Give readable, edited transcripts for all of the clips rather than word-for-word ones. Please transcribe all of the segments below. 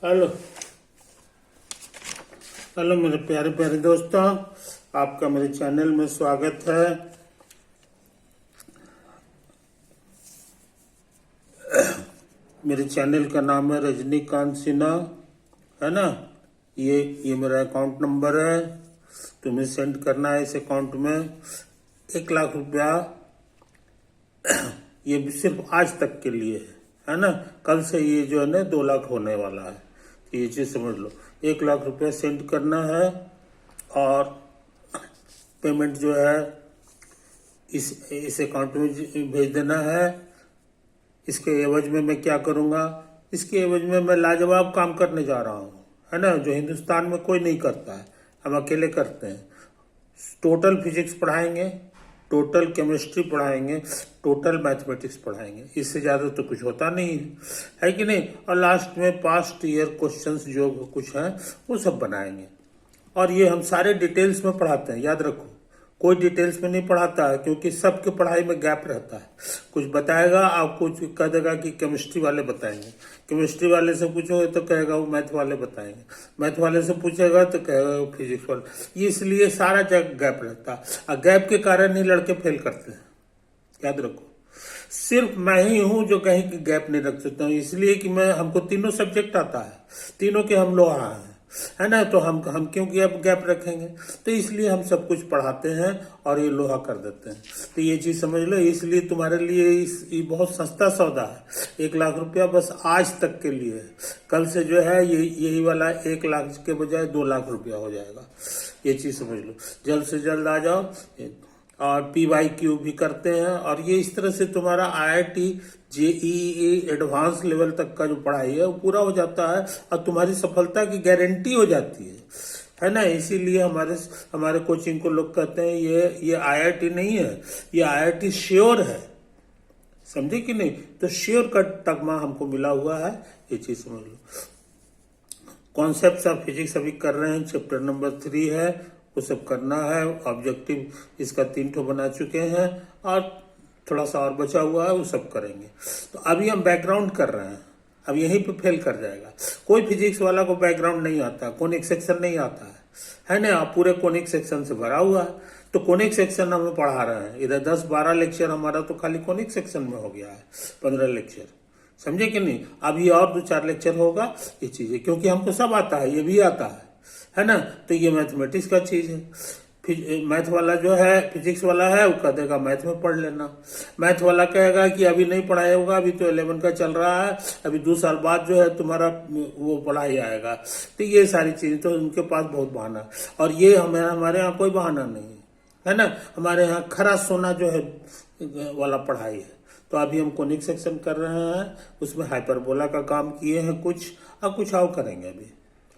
Hello hello मेरे प्यारे प्यारे दोस्तों, आपका मेरे चैनल में स्वागत है। मेरे चैनल का नाम है रजनीकांत सिन्हा, है ना। ये मेरा अकाउंट नंबर है। तुम्हें सेंड करना है इस अकाउंट में 1 लाख रुपया। ये भी सिर्फ आज तक के लिए है ना। कल से ये जो है ना 2 लाख होने वाला है, तो ये चीज समझ लो। 1 लाख रुपया सेंड करना है और पेमेंट जो है इस अकाउंट में भेज देना है। इसके एवज में मैं क्या करूंगा? इसके एवज में मैं लाजवाब काम करने जा रहा हूँ, है ना, जो हिंदुस्तान में कोई नहीं करता है, हम अकेले करते हैं। टोटल फिजिक्स पढ़ाएंगे, टोटल केमिस्ट्री पढ़ाएंगे, टोटल मैथमेटिक्स पढ़ाएंगे। इससे ज़्यादा तो कुछ होता नहीं है कि नहीं। और लास्ट में पास्ट ईयर क्वेश्चंस जो कुछ हैं वो सब बनाएंगे। और ये हम सारे डिटेल्स में पढ़ाते हैं, याद रखो। कोई डिटेल्स में नहीं पढ़ाता है, क्योंकि सबके पढ़ाई में गैप रहता है। कुछ बताएगा, आपको कह देगा कि केमिस्ट्री वाले बताएंगे, केमिस्ट्री वाले से पूछोगे तो कहेगा वो मैथ वाले बताएंगे, मैथ वाले से पूछेगा तो कहेगा वो फिजिक्स वाले। इसलिए सारा जगह गैप रहता है, और गैप के कारण ही लड़के फेल करते हैं, याद रखो। सिर्फ मैं ही हूं जो कहीं की गैप नहीं रख सकता हूँ, इसलिए कि मैं हमको तीनों सब्जेक्ट आता है, तीनों के हम लोहा हैं, है ना। तो हम क्यों गैप रखेंगे? तो इसलिए हम सब कुछ पढ़ाते हैं और ये लोहा कर देते हैं। तो ये चीज समझ लो। इसलिए तुम्हारे लिए ये बहुत सस्ता सौदा है। 1 लाख रुपया बस आज तक के लिए है। कल से जो है यही वाला 1 लाख के बजाय 2 लाख रुपया हो जाएगा। ये चीज समझ लो। जल्द से जल्द आ जाओ। और PYQ भी करते हैं, और ये इस तरह से तुम्हारा IIT JEE एडवांस लेवल तक का जो पढ़ाई है वो पूरा हो जाता है, और तुम्हारी सफलता की गारंटी हो जाती है ना। इसीलिए हमारे कोचिंग को लोग कहते हैं ये IIT नहीं है, ये IIT श्योर है। समझे कि नहीं? तो श्योर का तगमा हमको मिला हुआ है, ये चीज समझ लो। कॉन्सेप्ट ऑफ फिजिक्स अभी कर रहे हैं, चैप्टर नंबर 3 है, वो सब करना है। ऑब्जेक्टिव इसका 3 ठो बना चुके हैं, और थोड़ा सा और बचा हुआ है, वो सब करेंगे। तो अभी हम बैकग्राउंड कर रहे हैं, अब यहीं पे फेल कर जाएगा। कोई फिजिक्स वाला को बैकग्राउंड नहीं आता, कोनिक सेक्शन नहीं आता है ना। आप पूरे कोनिक सेक्शन से भरा हुआ है, तो कोनिक सेक्शन हमें पढ़ा रहे हैं। इधर 10-12 लेक्चर हमारा तो खाली कोनिक सेक्शन में हो गया है, 15 लेक्चर। समझे कि नहीं? अभी और 2-4 लेक्चर होगा ये चीजें, क्योंकि हमको सब आता है, ये भी आता है ना। तो ये मैथमेटिक्स का चीज है। मैथ वाला जो है, फिजिक्स वाला है, वो कह देगा मैथ में पढ़ लेना। मैथ वाला कहेगा कि अभी नहीं पढ़ाया होगा, अभी तो 11 का चल रहा है, अभी 2 साल बाद जो है तुम्हारा वो पढ़ाई आएगा। तो ये सारी चीजें तो उनके पास बहुत बहाना, और ये हमारे यहाँ कोई बहाना नहीं है ना। हमारे यहाँ खरा सोना जो है वाला पढ़ाई है। तो अभी हम कोनिक सेक्शन कर रहे हैं, उसमें हाइपरबोला का काम किए हैं कुछ, और कुछ और करेंगे अभी,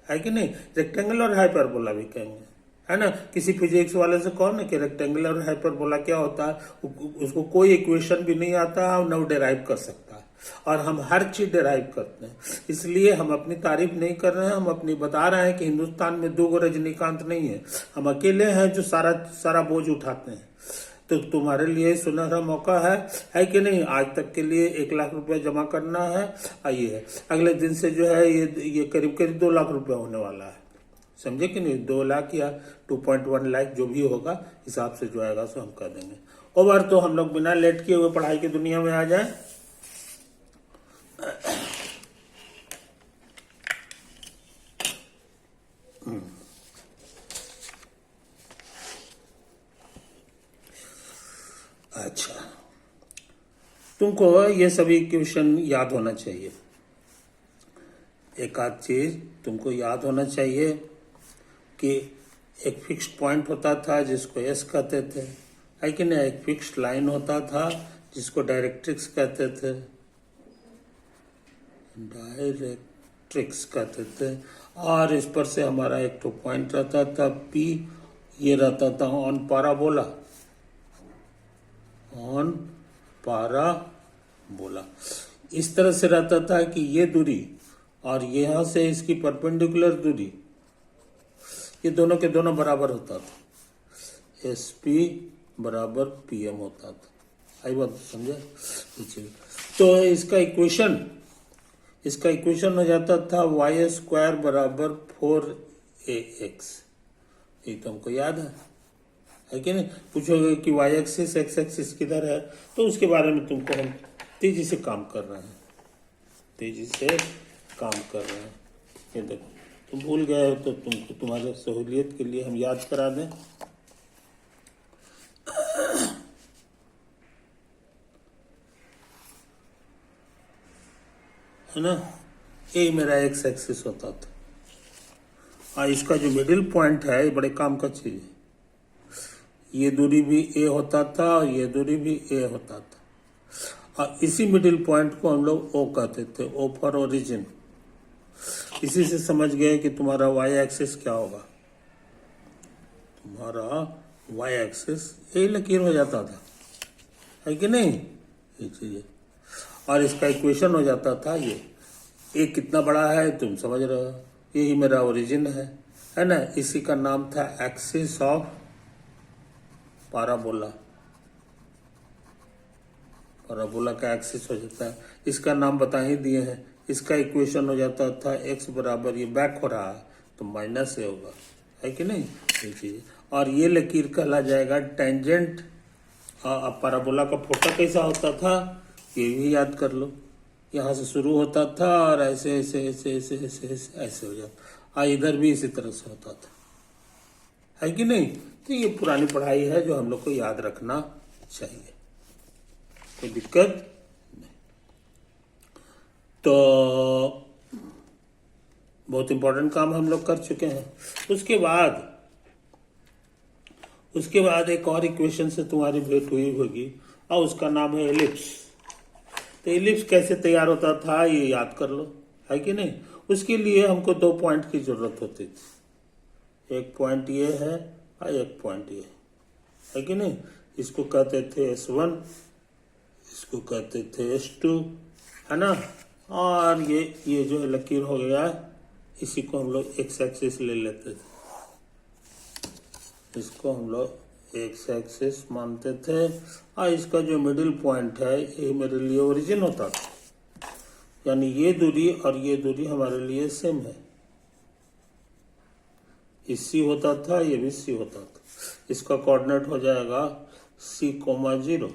है कि नहीं। रेक्टेंगल और हाइपरबोला भी कहेंगे, है ना। किसी फिजिक्स वाले से कहो ना कि रेक्टेंगल और हाइपरबोला क्या होता है, उसको कोई इक्वेशन भी नहीं आता है और न डेराइव कर सकता है, और हम हर चीज डेराइव करते हैं। इसलिए हम अपनी तारीफ नहीं कर रहे हैं, हम अपनी बता रहे हैं कि हिंदुस्तान में 2 रजनीकांत नहीं है, हम अकेले हैं जो सारा बोझ उठाते हैं। तो तुम्हारे लिए सुनहरा मौका है कि नहीं। आज तक के लिए 1 लाख रुपया जमा करना है। आइए, अगले दिन से जो है ये करीब करीब 2 लाख रुपया होने वाला है। समझे कि नहीं? 2 लाख या 2.1 लाख जो भी होगा, हिसाब से जो आएगा सो हम कर देंगे। ओवर तो हम लोग बिना लेट किए हुए पढ़ाई की दुनिया में आ जाए। अच्छा, तुमको ये सभी क्वेश्चन याद होना चाहिए। एक आध चीज तुमको याद होना चाहिए कि एक फिक्स्ड पॉइंट होता था जिसको एस कहते थे, है कि नहीं। एक फिक्स्ड लाइन होता था जिसको डायरेक्ट्रिक्स कहते थे, डायरेक्ट्रिक्स कहते थे। और इस पर से हमारा एक तो पॉइंट रहता था P, ये रहता था ऑन पाराबोला, ऑन पाराबोला। इस तरह से रहता था कि ये दूरी और यहां से इसकी परपेंडिकुलर दूरी, ये दोनों के दोनों बराबर होता था। SP बराबर PM होता था। आई बात समझे? तो इसका इक्वेशन इसका इक्वेशन हो जाता था y² बराबर 4ax। ये तो हमको याद है कि नहीं। पूछोगे कि y एक्सिस x एक्सिस किधर है, तो उसके बारे में तुमको हम तेजी से काम कर रहे हैं, तेजी से काम कर रहे हैं। ये देखो तुम भूल गए हो तो तुमको तुम्हारे सहूलियत के लिए हम याद करा दें। है ना, ये मेरा एक्स एक्सिस होता था। इसका जो मिडिल पॉइंट है ये बड़े काम का चीज है। ये दूरी भी ए होता था और ये दूरी भी ए होता था, और इसी मिडिल पॉइंट को हम लोग ओ कहते थे, ओ फॉर ओरिजिन। इसी से समझ गए कि तुम्हारा वाई एक्सिस क्या होगा। तुम्हारा वाई एक्सिस यही लकीर हो जाता था, है कि नहीं, ये चीज। और इसका इक्वेशन हो जाता था ये कितना बड़ा है तुम समझ रहे हो, यही मेरा ओरिजिन है ना। इसी का नाम था एक्सिस ऑफ पाराबोला। पाराबोला का एक्सिस हो जाता है, इसका नाम बता ही दिए हैं। इसका इक्वेशन हो जाता था x बराबर, ये बैक हो रहा है तो माइनस ए होगा, है कि नहीं, ये चीज। और ये लकीर कहला जाएगा टेंजेंट। अब पाराबोला का फोटा कैसा होता था ये भी याद कर लो। यहाँ से शुरू होता था और ऐसे ऐसे ऐसे ऐसे ऐसे ऐसे ऐसे हो जाता, इधर भी इसी तरह से होता था, है कि नहीं। तो ये पुरानी पढ़ाई है जो हम लोग को याद रखना चाहिए, कोई दिक्कत नहीं। तो बहुत इंपॉर्टेंट काम हम लोग कर चुके हैं। उसके बाद एक और इक्वेशन से तुम्हारी भेंट हुई होगी और उसका नाम है एलिप्स। तो एलिप्स कैसे तैयार होता था ये याद कर लो, है कि नहीं। उसके लिए हमको 2 पॉइंट की जरूरत होती थी, एक पॉइंट ये है और एक पॉइंट ये है कि नहीं। इसको कहते थे S1, इसको कहते थे S2, है ना। और ये जो लकीर हो गया इसी को हम लोग एक्स एक्सिस ले लेते थे, इसको हम लोग एक्स एक्सिस मानते थे। और इसका जो मिडिल पॉइंट है ये मेरे लिए ओरिजिन होता था, यानी ये दूरी और ये दूरी हमारे लिए सेम है। ये सी होता था, ये भी सी होता था। इसका कोऑर्डिनेट हो जाएगा C,0,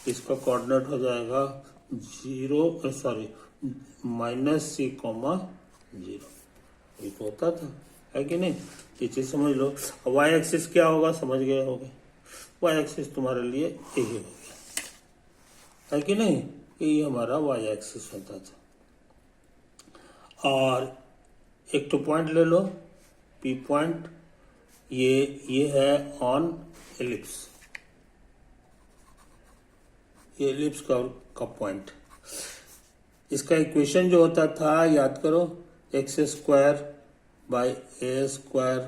इसका कोऑर्डिनेट हो जाएगा -C,0। ये तो होता था, है कि नहीं। ये चीज समझ लो। वाई एक्सिस क्या होगा समझ गए होगे, वाई एक्सिस तुम्हारे लिए यही हो गया, है कि नहीं। यही हमारा वाई एक्सिस होता था। और एक तो पॉइंट ले लो, पी पॉइंट, ये है ऑन एलिप्स, ये एलिप्स का पॉइंट। इसका इक्वेशन जो होता था याद करो, x² by a²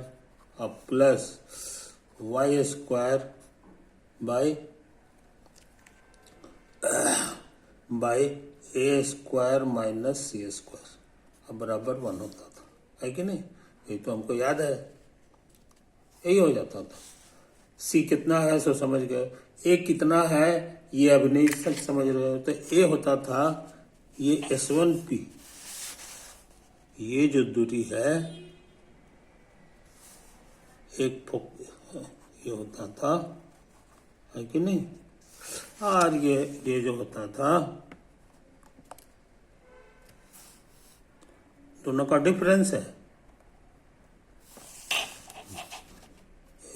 plus y² by a² minus c² अब बराबर 1 होता था, है कि नहीं। ये तो हमको याद है, यही हो जाता था। c कितना है सो समझ गए, a कितना है ये अब नहीं समझ रहे हो। तो a होता था ये S1P, ये जो दूरी है एक ये होता था, है कि नहीं। और ये जो होता था दोनों का डिफरेंस है,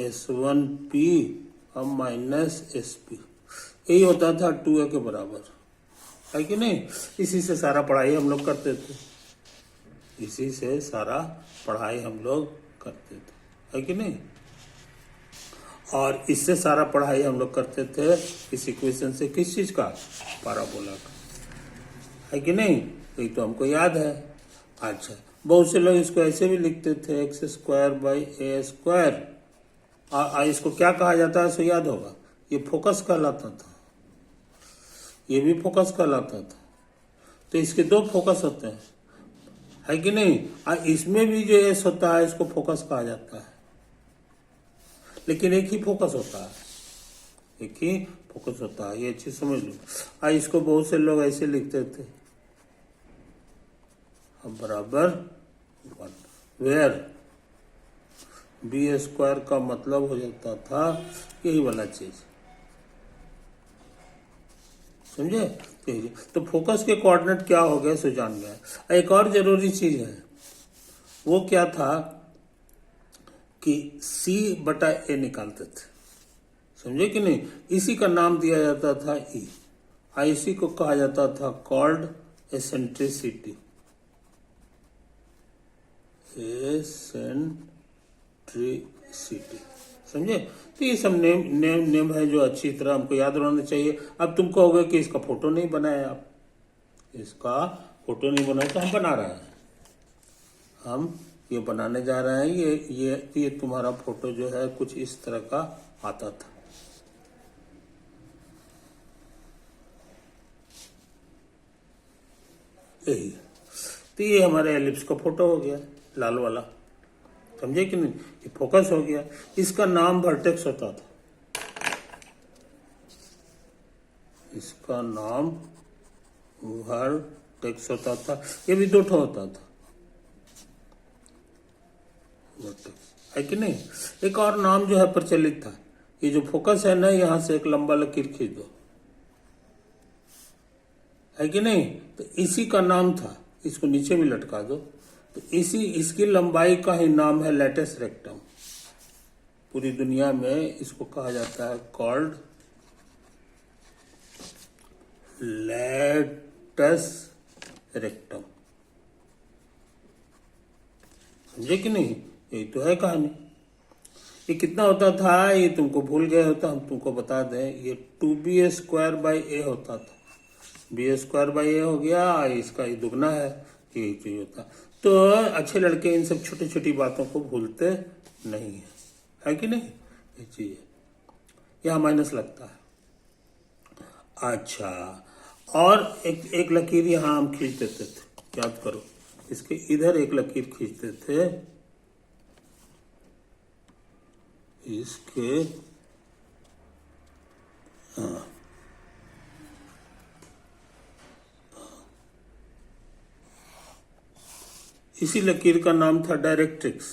S1P और माइनस SP, यही होता था 2a के बराबर, है कि नहीं। इसी से सारा पढ़ाई हम लोग करते थे, इसी से सारा पढ़ाई हम लोग करते थे, है कि नहीं। और इससे सारा पढ़ाई हम लोग करते थे इस इक्वेशन से, किस चीज का, पाराबोला का, है कि नहीं। ये तो हमको याद है। अच्छा, बहुत से लोग इसको ऐसे भी लिखते थे x² बाई a²। इसको क्या कहा जाता है सो याद होगा, ये फोकस कहलाता था, ये भी फोकस कहलाता था। तो इसके 2 फोकस होते हैं, है कि नहीं। और इसमें भी जो एस होता है इसको फोकस कहा जाता है, लेकिन एक ही फोकस होता है, एक ही फोकस होता है, ये चीज समझ लो। इसको बहुत से लोग ऐसे लिखते थे, अब बराबर 1, वेयर बी स्क्वायर का मतलब हो जाता था यही वाला चीज, समझे? तो फोकस के कोऑर्डिनेट क्या हो गए सो जान गया। एक और जरूरी चीज है, वो क्या था कि C बटा A निकालते थे, समझे कि नहीं? इसी का नाम दिया जाता था E, इसी को कहा जाता था कॉल्ड एसेंट्रिसिटी, समझे? तो ये सब नेम है जो अच्छी तरह हमको याद रहना चाहिए। अब तुम कहोगे कि इसका फोटो नहीं बनाया, आप इसका फोटो नहीं बनाया, तो हम बना रहे हैं, हम ये बनाने जा रहे हैं। ये तुम्हारा फोटो जो है कुछ इस तरह का आता था। यही, तो ये हमारे एलिप्स का फोटो हो गया, लाल वाला, समझे कि नहीं? ये फोकस हो गया। इसका नाम वर्टेक्स होता था, इसका नाम वर्टेक्स होता था। ये भी 2 ठो होता था, वर्टेक्स, है कि नहीं? एक और नाम जो है प्रचलित था, ये जो फोकस है ना, यहां से एक लंबा लकीर खींच दो, है कि नहीं? तो इसी का नाम था, इसको नीचे भी लटका दो, तो इसकी लंबाई का ही नाम है लैटिस रेक्टम। पूरी दुनिया में इसको कहा जाता है कॉल्ड लैटिस रेक्टम, समझे कि नहीं? यही तो है कहानी। ये कितना होता था ये तुमको भूल गए होता, हम तुमको बता दें, ये 2b² होता था। b² हो गया, इसका ये दुगना है, यही चीज होता। तो अच्छे लड़के इन सब छोटी छोटी बातों को भूलते नहीं है कि नहीं? ये चीज है, यहाँ माइनस लगता है। अच्छा, और एक लकीर यहाँ हम खींच देते थे, याद करो, इसके इधर एक लकीर खींचते थे, इसके हाँ, इसी लकीर का नाम था डायरेक्ट्रिक्स,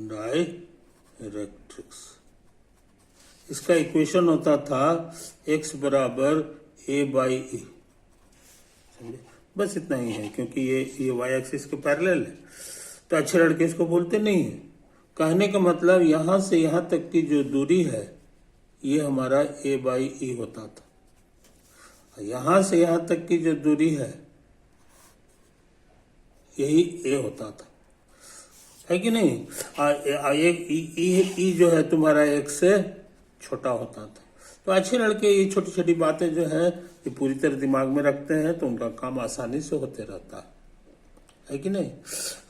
डायरेक्ट्रिक्स। इसका इक्वेशन होता था x बराबर a/e, समझे? बस इतना ही है, क्योंकि ये y एक्सिस के पैरेलल है, तो अच्छे लड़के इसको बोलते नहीं है। कहने का मतलब यहां से यहां तक की जो दूरी है ये हमारा a/e होता था, यहां से यहां तक की जो दूरी है यही a होता था, है कि नहीं? ई जो है तुम्हारा एक से छोटा होता था। तो अच्छे लड़के ये छोटी छोटी बातें जो है ये पूरी तरह दिमाग में रखते हैं, तो उनका काम आसानी से होते रहता है कि नहीं?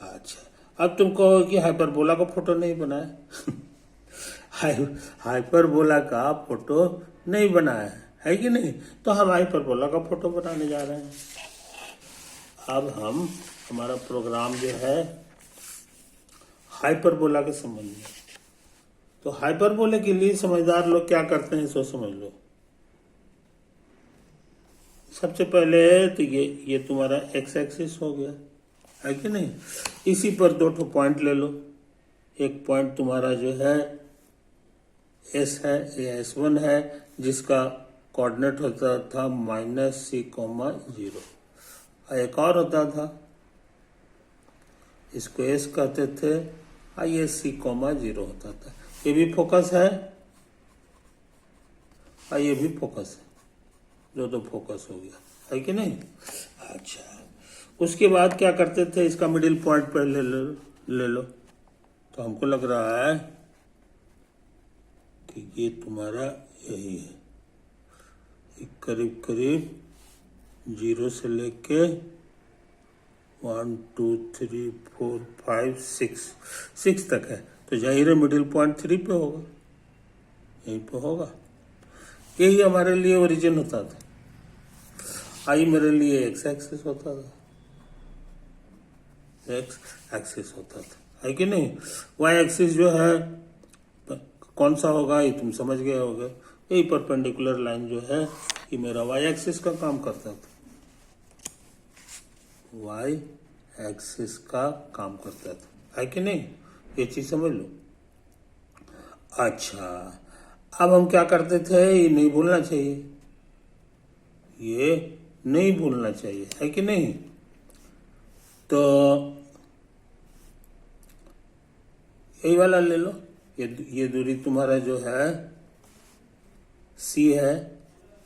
अच्छा, अब तुम कहो कि हाइपरबोला का फोटो नहीं बनाया। हाइपरबोला का फोटो नहीं बनाया है कि नहीं? तो हम हाइपरबोला का फोटो बनाने जा रहे हैं। अब हमारा प्रोग्राम जो है हाइपरबोला के संबंध में। तो हाइपरबोले के लिए समझदार लोग क्या करते हैं सो समझ लो। सबसे पहले तो ये तुम्हारा एक्स एक्सिस हो गया, है कि नहीं? इसी पर 2 ठो पॉइंट ले लो। एक पॉइंट तुम्हारा जो है एस है, ये S1 है, जिसका कोऑर्डिनेट होता था -c,0। एक और होता था, इसको S कहते थे, ये c,0 होता था। ये भी फोकस है, ये भी फोकस है, दो फोकस हो गया, है कि नहीं? अच्छा, उसके बाद क्या करते थे, इसका मिडिल पॉइंट पर ले लो। तो हमको लग रहा है कि ये तुम्हारा यही है, करीब करीब 0 से लेके 1 2 3 4 5 6 तक है। तो जाहिर है मिडिल पॉइंट 3 पे होगा, यहीं पे होगा। यही हमारे लिए ओरिजिन होता था। आई मेरे लिए एक्स एक्सिस होता था, एक्स एक्सिस होता था, है कि नहीं? वाई एक्सिस जो है कौन सा होगा ये तुम समझ गए होगे। यही परपेंडिकुलर लाइन जो है ये मेरा वाई एक्सिस का काम करता था। वाई एक्सिस का काम करता था, है कि नहीं? ये चीज समझ लो। अच्छा, अब हम क्या करते थे, ये नहीं भूलना चाहिए, ये नहीं भूलना चाहिए, है कि नहीं? तो यही वाला ले लो, ये दूरी तुम्हारा जो है सी है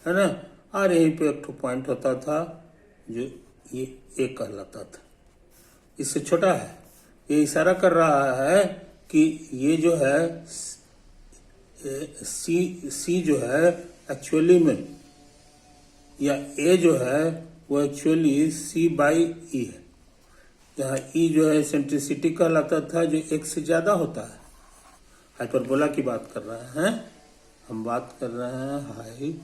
ना? और यहीं पे एक पॉइंट होता था जो ये ए कहलाता था, इससे छोटा है। ये इशारा कर रहा है कि ये जो है सी जो है एक्चुअली में, या ए जो है वो एक्चुअली सी बाई ई है, जहाँ ई जो है सेंट्रिसिटी कहलाता था, जो एक से ज्यादा होता है। हाइपरबोला की बात कर रहे हैं हम, बात कर रहे हैं हाइपरबोला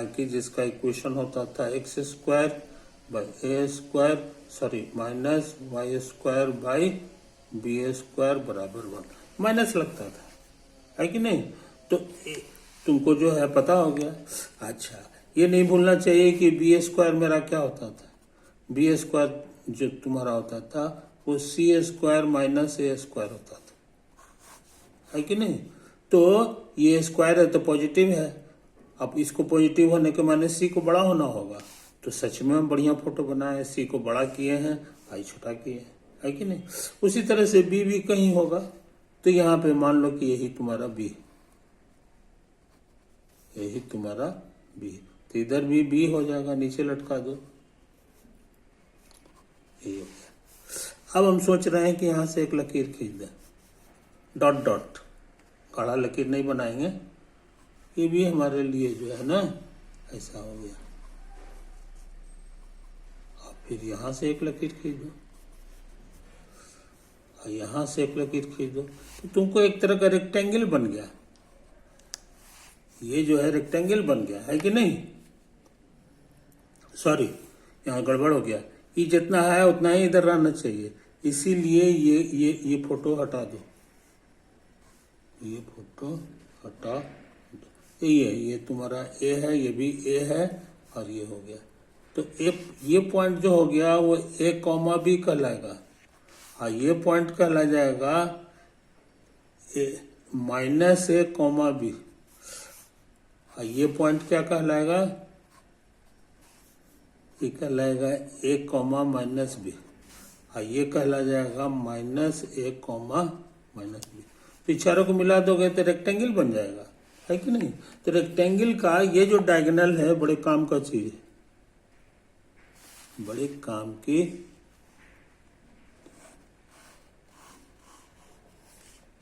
की, जिसका इक्वेशन होता था X square by A square, sorry minus Y square by B square बराबर 1, माइनस लगता था, है कि नहीं? तो तुमको जो है पता हो गया। अच्छा, ये नहीं भूलना चाहिए कि बी स्क्वायर मेरा क्या होता था, बी स्क्वायर जो तुम्हारा होता था वो सी स्क्वायर माइनस ए स्क्वायर होता था, है कि नहीं? तो ये स्क्वायर है तो पॉजिटिव है, अब इसको पॉजिटिव होने के माने सी को बड़ा होना होगा, तो सच में हम बढ़िया फोटो बनाए, सी को बड़ा किए हैं, आई छोटा किए हैं, है कि नहीं? उसी तरह से बी भी कहीं होगा, तो यहाँ पे मान लो कि यही तुम्हारा बी, यही तुम्हारा बी, तो इधर भी बी हो जाएगा, नीचे लटका दो, यही हो गया। अब हम सोच रहे हैं कि यहाँ से एक लकीर खींच दें, डॉट डॉट, गाढ़ा लकीर नहीं बनाएंगे, ये भी हमारे लिए जो है ना ऐसा हो गया। और फिर यहाँ से एक लकीर खींच दो, और यहाँ से एक लकीर खींच दो, तो तुमको एक तरह का रेक्टेंगल बन गया, ये जो है रेक्टेंगल बन गया, है कि नहीं? सॉरी, यहाँ गड़बड़ हो गया, ये जितना है उतना ही इधर रहना चाहिए, इसीलिए ये फोटो हटा दो, ये फोटो हटा दो, ये तुम्हारा ए है, ये भी ए है, और ये हो गया। तो ये पॉइंट जो हो गया वो ए कॉमा बी कहलाएगा, और ये पॉइंट कहला जाएगा माइनस ए कॉमा बी, और ये पॉइंट क्या कहलाएगा, ये कहलाएगा ए कॉमा माइनस बी, और ये कहला जाएगा माइनस ए कॉमा माइनस बी। तो चारों को मिला दोगे तो रेक्टेंगल बन जाएगा, है कि नहीं? तो रेक्टेंगल का ये जो डायगोनल है बड़े काम का चीज है, बड़े काम की,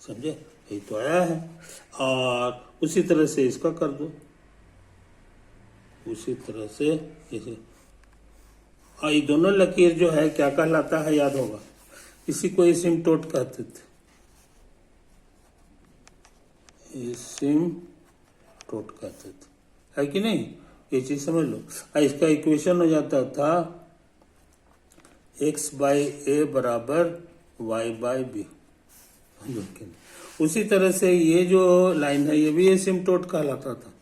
समझे? यही तो आया है। और उसी तरह से इसका कर दो, उसी तरह से इसे, और ये दोनों लकीर जो है क्या कहलाता है याद होगा, इसी को एसिम्पटोट कहते थे, एसिम्पटोट कहते थे, है कि नहीं? ये चीज समझ लो। इसका इक्वेशन हो जाता था x बाई ए बराबर y बाई बी। उसी तरह से ये जो लाइन है ये भी एसिम्पटोट कहलाता था,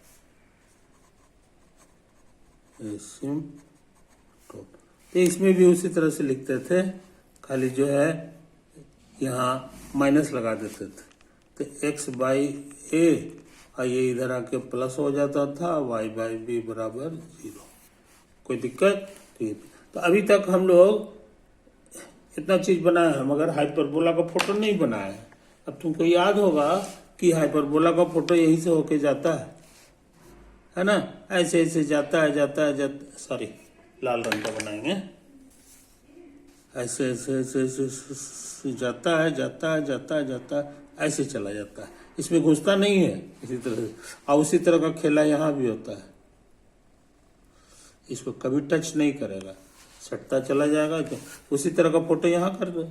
एसिम्पटोट। तो इसमें भी उसी तरह से लिखते थे, खाली जो है यहाँ माइनस लगा देते थे, तो x बाई ए, और ये इधर आके प्लस हो जाता था, y बाई बी बराबर 0। कोई दिक्कत? तो अभी तक हम लोग इतना चीज बनाया है, मगर हाइपरबोला का फोटो नहीं बनाया है। अब तुमको याद होगा कि हाइपरबोला का फोटो यही से होके जाता है ना? ऐसे ऐसे जाता है, सॉरी लाल रंग का बनाएंगे, ऐसे ऐसे ऐसे ऐसे जाता है, ऐसे चला जाता है, इसमें घुसता नहीं है इसी तरह से। और उसी तरह का खेला यहाँ भी होता है, इसको कभी टच नहीं करेगा, सटता चला जाएगा। तो उसी तरह का फोटो यहाँ कर दो,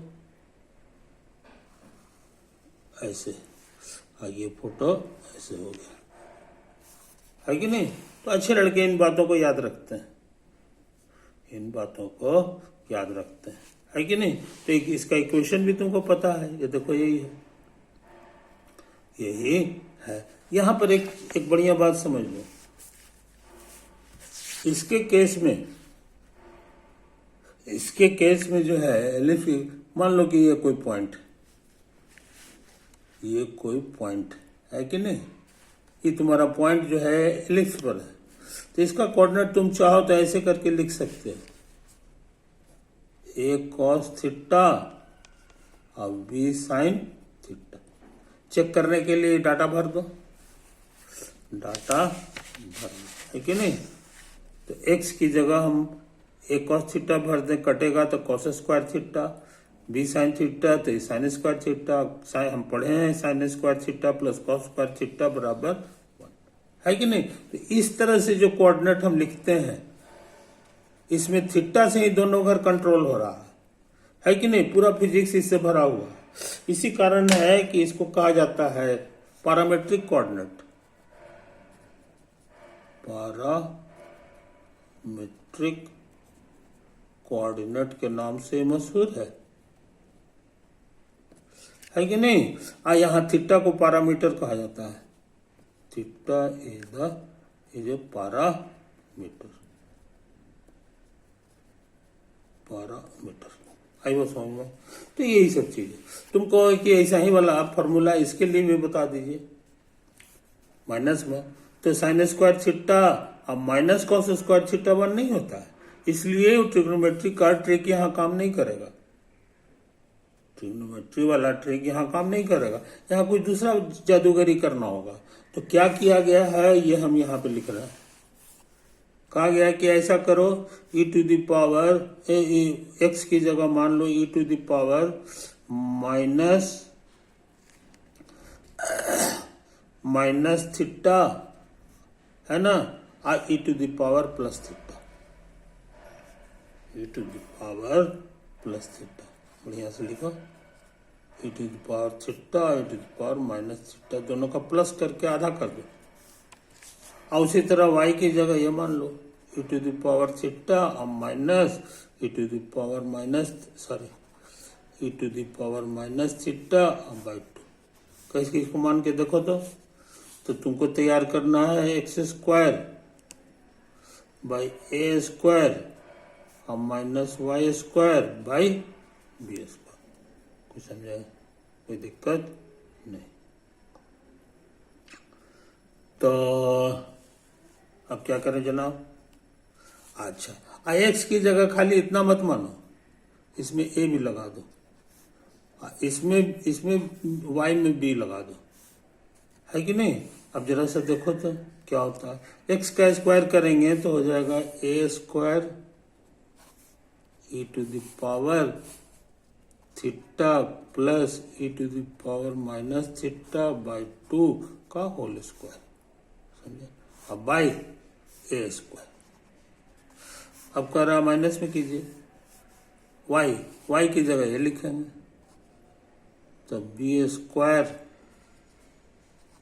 ऐसे, और ये फोटो ऐसे हो गया, है कि नहीं? तो अच्छे लड़के इन बातों को याद रखते हैं, इन बातों को याद रखते हैं, है कि नहीं? तो इसका इक्वेशन भी तुमको पता है, ये देखो यही है। यहां पर एक बढ़िया बात समझ लो, इसके केस में इसके केस में जो है एलिप्स, मान लो कि ये कोई पॉइंट है कि नहीं, ये तुम्हारा पॉइंट जो है एलिप्स पर है, तो इसका कोऑर्डिनेट तुम चाहो तो ऐसे करके लिख सकते हो, a cos थीटा और b sin थीटा। चेक करने के लिए डाटा भर दो, है कि नहीं। तो x की जगह हम a cos थीटा भर दें, कटेगा तो cos square theta, b sin theta तो sin स्क्वायर थीटा, हम पढ़े हैं sin square theta plus cos square theta बराबर 1, है कि नहीं। तो इस तरह से जो कोऑर्डिनेट हम लिखते हैं, इसमें थीटा से ही दोनों घर कंट्रोल हो रहा है कि नहीं, पूरा फिजिक्स इससे भरा हुआ है। इसी कारण है कि इसको कहा जाता है पैरामीट्रिक कोऑर्डिनेट, पैरामीट्रिक कोऑर्डिनेट के नाम से मशहूर है कि नहीं। यहां थीटा को पैरामीटर कहा जाता है, थीटा इज ए पैरामीटर, आई वो समझ में। तो यही सब चीज है, तुमको कि ऐसा ही वाला फॉर्मूला इसके लिए भी बता दीजिए माइनस में। तो साइन स्क्वायर थीटा अब माइनस कॉस स्क्वायर थीटा 1 नहीं होता है, इसलिए ट्रिग्नोमेट्री का ट्रिक यहाँ काम नहीं करेगा, ट्रिग्नोमेट्री वाला ट्रिक यहाँ काम नहीं करेगा, यहाँ कोई दूसरा जादूगरी करना होगा। तो क्या किया गया है ये हम यहाँ पे लिख रहे हैं, कहा गया कि ऐसा करो, e to the power x की जगह मान लो e to the power minus theta, है ना, और e to the power plus theta, e to the power plus theta, बढ़िया से लिखो, e to the power theta, e to the power minus theta, दोनों का प्लस करके आधा कर दो। और उसी तरह y की जगह ये मान लो e to the power theta और minus e to the power e to the power minus theta by 2। कैसे इसको मान के देखो तो तुमको तैयार करना है x square by A square और minus Y square by B square. कुछ समझा, कोई दिक्कत नहीं। तो अब क्या करें जनाब, अच्छा एक्स की जगह खाली इतना मत मानो, इसमें ए भी लगा दो, इसमें वाई में बी लगा दो, है कि नहीं। अब जरा सा देखो तो क्या होता है, एक्स का स्क्वायर करेंगे तो हो जाएगा a square e to the power theta plus E to the power minus theta by 2 का होल स्क्वायर, समझे। अब बाई ए स्क्वायर, अब कर रहा माइनस में कीजिए, वाई की जगह ये लिखेंगे, तो B square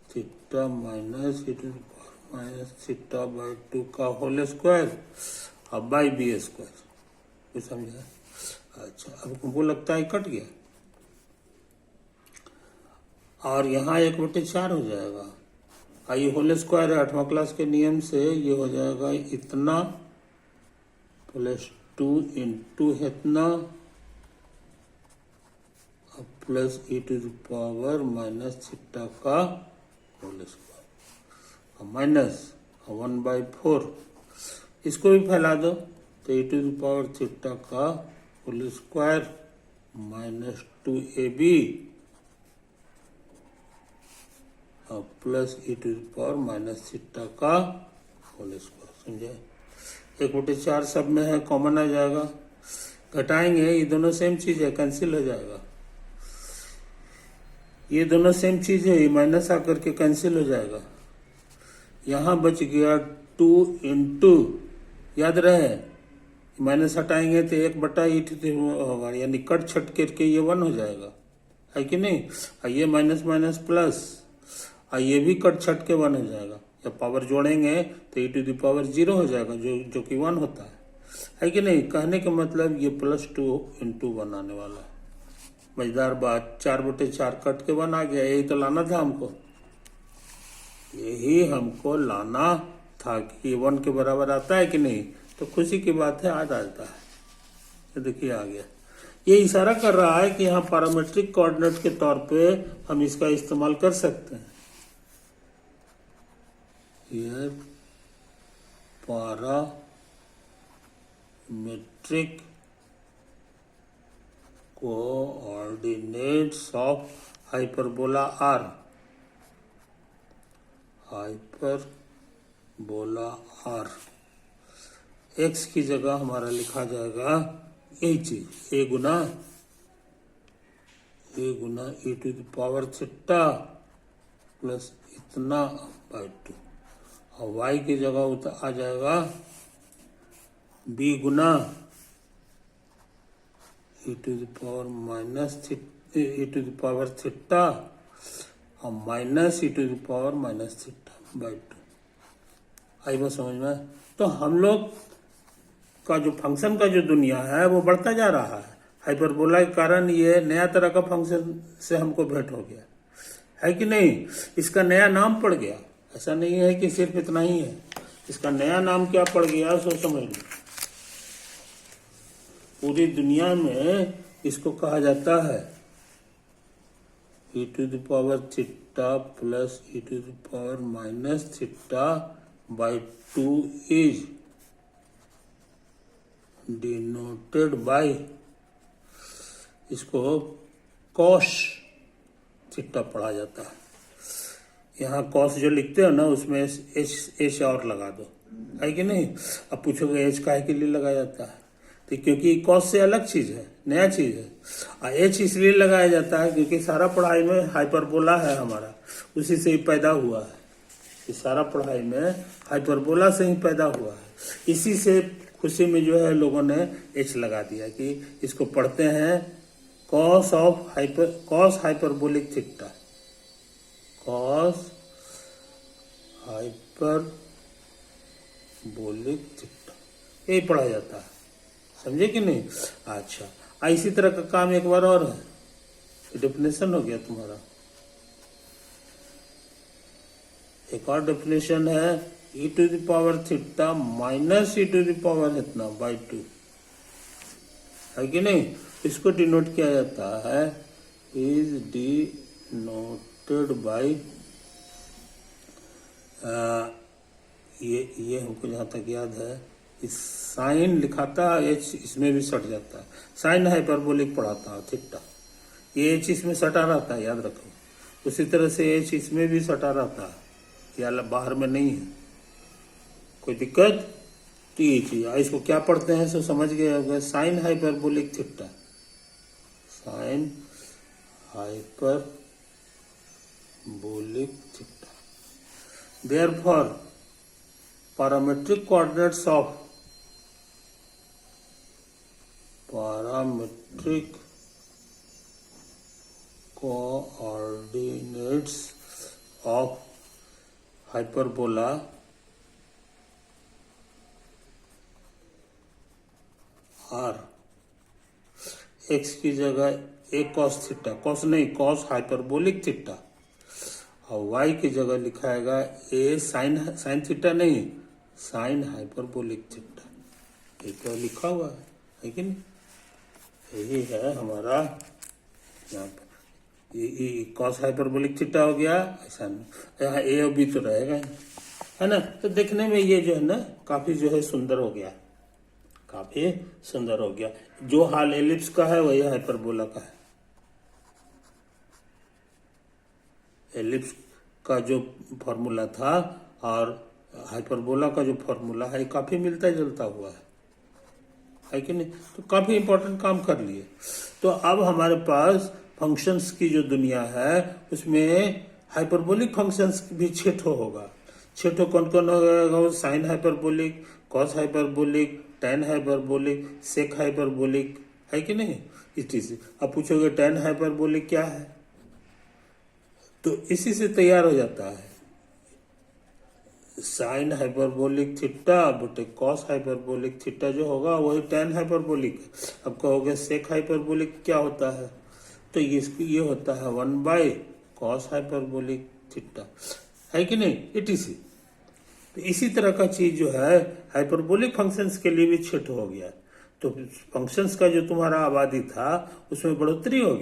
theta minus E to the power minus theta by 2 का होल स्क्वायर, अब बाई बी स्क्वायर। कुछ समझा। अच्छा अब वो लगता है कट गया, और यहाँ 1/4 हो जाएगा, ये होल स्क्वायर है 8वां क्लास के नियम से, ये हो जाएगा इतना प्लस 2 इंटू इतना plus E to the power minus theta का होल स्क्वायर माइनस 1/4, इसको भी फैला दो तो E to the power theta का whole square minus 2ab plus E to the power minus theta का होल स्क्वायर, समझे। 1/4 सब में है, कॉमन आ जाएगा, घटाएंगे ये दोनों सेम चीज है, कैंसिल हो जाएगा, ये दोनों सेम चीज है, ये माइनस आकर के कैंसिल हो जाएगा। यहाँ बच गया 2 इंटू, याद रहे माइनस हटाएंगे तो 1/e होगा, यानी कट छट करके ये 1 हो जाएगा, है कि नहीं। ये माइनस माइनस प्लस, ये भी कट छट के 1 हो जाएगा, जब पावर जोड़ेंगे तो e टू द पावर 0 हो जाएगा, जो कि 1 होता है कि नहीं। कहने का मतलब ये +2 इंटू 1 आने वाला है। मजेदार बात, 4/4 कट के 1 आ गया, यही तो लाना था हमको, यही हमको लाना था कि 1 के बराबर आता है कि नहीं। तो खुशी की बात है, आ जाता है, तो देखिए आ गया। ये इशारा कर रहा है कि यहाँ पैरामेट्रिक कोऑर्डिनेट के तौर पे हम इसका इस्तेमाल कर सकते हैं। ये parametric coordinates of hyperbola are, hyperbola are, x की जगह हमारा लिखा जाएगा यही चीज, ए गुना e to the power theta plus इतना बाई 2, और y की जगह आ जाएगा b गुना e to the power minus e to the power theta और minus e to the power minus theta by 2। आई बात समझ में? तो हम लोग का जो फंक्शन का जो दुनिया है वो बढ़ता जा रहा है। हाइपरबोला के कारण ये नया तरह का फंक्शन से हमको भेंट हो गया है कि नहीं। इसका नया नाम पड़ गया, ऐसा नहीं है कि सिर्फ इतना ही है, इसका नया नाम क्या पड़ गया सो समझ लो। पूरी दुनिया में इसको कहा जाता है e to the power theta plus e to the power minus theta by 2 is denoted by, इसको कॉस थीटा पढ़ा जाता है। यहाँ कॉस जो लिखते हो ना उसमें एच और लगा दो, है कि नहीं। अब पूछोगे एच काहे के लिए लगाया जाता है, तो क्योंकि कॉस से अलग चीज है, नया चीज है। और एच इसलिए लगाया जाता है क्योंकि सारा पढ़ाई में हाइपरबोला है हमारा, उसी से ही पैदा हुआ है। इस सारा पढ़ाई में हाइपरबोला से ही पैदा हुआ है, इसी से खुशी में जो है लोगों ने एच लगा दिया कि इसको पढ़ते हैं cos hyperbolic theta, cos hyperbolic theta, यही पढ़ा जाता है, समझे कि नहीं। अच्छा, इसी तरह का काम एक बार और है, डेफिनेशन हो गया तुम्हारा। एक और डेफिनेशन है e to the power theta minus e to the power इतना बाई 2, है कि नहीं। इसको डिनोट किया जाता है इज डिनोटेड बाई, ये हमको जहां तक याद है इस साइन लिखाता है, एच इसमें भी सट जाता है, साइन हाइपरबोलिक पढ़ाता है थीटा, ये एच इसमें सटा रहता है, याद रखो। उसी तरह से एच इसमें भी सटा रहता है, या बाहर में नहीं है, कोई दिक्कत। तो ये चीज इसको क्या पढ़ते हैं सो समझ गए होगा, sine hyperbolic theta, sine hyperbolic theta. Therefore parametric coordinates of hyperbola are, x की जगह एक कॉस थीटा, कॉस नहीं कॉस हाइपरबोलिक थीटा, और वाई की जगह लिखाएगा ए साइन थीटा नहीं साइन हाइपरबोलिक थीटा, ये तो लिखा हुआ है कि नहीं। यही है हमारा यहाँ पर, ये कॉस हाइपरबोलिक थीटा हो गया, ऐसा यहाँ ए और बी तो रहेगा है ना। तो देखने में ये जो है ना काफी जो है सुंदर हो गया, काफी सुंदर हो गया। जो हाल एलिप्स का है वही हाइपरबोला का है। एलिप्स का जो फॉर्मूला था और हाइपरबोला का जो फॉर्मूला है काफी मिलता जुलता हुआ है कि नहीं। तो काफी इंपॉर्टेंट काम कर लिए। तो अब हमारे पास फंक्शंस की जो दुनिया है उसमें हाइपरबोलिक फंक्शंस भी 6 होगा। 6 कौन कौन होगा? Sine hyperbolic, cos hyperbolic, tan hyperbolic, sec hyperbolic, है कि नहीं। इस चीज से अब पूछोगे टेन हाइपरबोलिक क्या है, तो इसी से तैयार हो जाता है साइन हाइपरबोलिक थीटा बटे कॉस हाइपरबोलिक थीटा जो होगा वही टेन हाइपरबोलिक। अब कहोगे सेक हाइपरबोलिक क्या होता है, तो ये होता है 1 कॉस हाइपरबोलिक थीटा, है कि नहीं। इटीसी तो इसी तरह का चीज जो है हाइपरबोलिक फंक्शंस के लिए भी 6 हो गया। तो फंक्शंस का जो तुम्हारा आबादी था उसमें बढ़ोतरी हो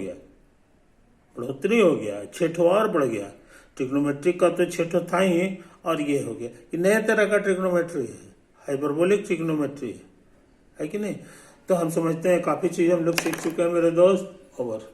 गया, 6 ठो और बढ़ गया। ट्रिग्नोमेट्रिक का तो 6 ठो था ही, और ये हो गया। ये नए तरह का ट्रिग्नोमेट्री है, हाइपरबोलिक ट्रिग्नोमेट्री है कि नहीं। तो हम समझते हैं काफ़ी चीज़ हम लोग सीख चुके हैं मेरे दोस्त। ओवर।